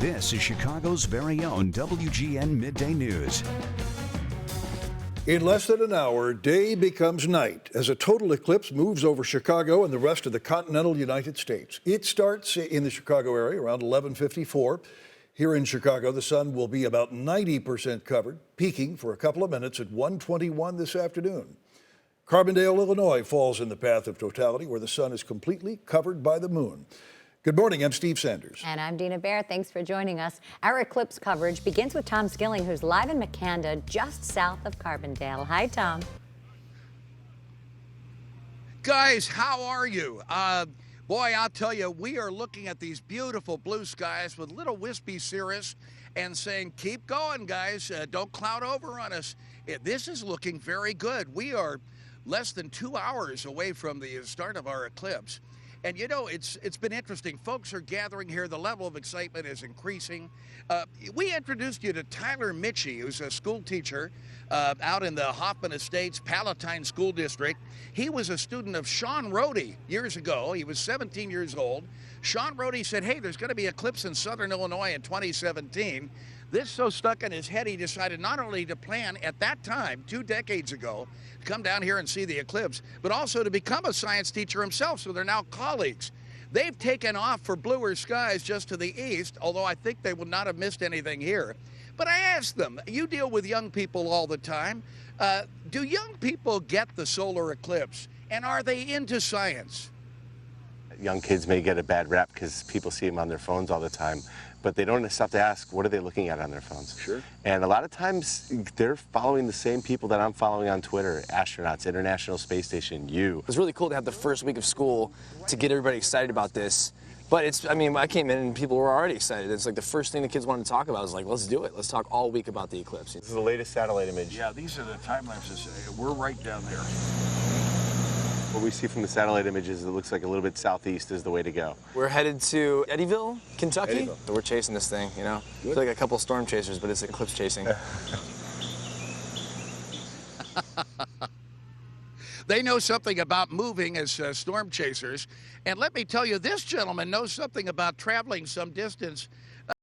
This is Chicago's very own WGN Midday News. In less than an hour, day becomes night as a total eclipse moves over Chicago and the rest of the continental United States. It starts in the Chicago area around 11:54. Here in Chicago, the sun will be about 90% covered, peaking for a couple of minutes at 1:21 this afternoon. Carbondale, Illinois falls in the path of totality where the sun is completely covered by the moon. Good morning, I'm Steve Sanders. And I'm Dina Bair. Thanks for joining us. Our eclipse coverage begins with Tom Skilling, who's live in McCanda, just south of Carbondale. Hi, Tom. Guys, how are you? Boy, I'll tell you, we are looking at these beautiful blue skies with little wispy cirrus and saying, keep going, guys. Don't cloud over on us. This is looking very good. We are less than 2 hours away from the start of our eclipse. And you know, it's been interesting. Folks are gathering here. The level of excitement is increasing. We introduced you to Tyler Mitchie, who's a school teacher out in the Hoffman Estates Palatine School District. He was a student of Fisher-Rohde years ago. He was 17 years old. Fisher-Rohde said, hey, there's going to be an eclipse in southern Illinois in 2017. This so stuck in his head, he decided not only to plan at that time, 2 decades ago, to come down here and see the eclipse, but also to become a science teacher himself, so they're now colleagues. They've taken off for bluer skies just to the east, although I think they would not have missed anything here. But I asked them, you deal with young people all the time, do young people get the solar eclipse, and are they into science? Young kids may get a bad rap because people see them on their phones all the time, but they don't stop to ask, what are they looking at on their phones? Sure. And a lot of times, they're following the same people that I'm following on Twitter, astronauts, International Space Station, you. It's really cool to have the first week of school to get everybody excited about this. But it's, I mean, I came in and people were already excited. It's like the first thing the kids wanted to talk about was like, let's do it. Let's talk all week about the eclipse. This is the latest satellite image. Yeah, these are the time lapses. We're right down there. What we see from the satellite images, it looks like a little bit southeast is the way to go. We're headed to Eddyville, Kentucky. Eddyville. So we're chasing this thing, you know? It's like a couple storm chasers, but it's eclipse chasing. They know something about moving as storm chasers. And let me tell you, this gentleman knows something about traveling some distance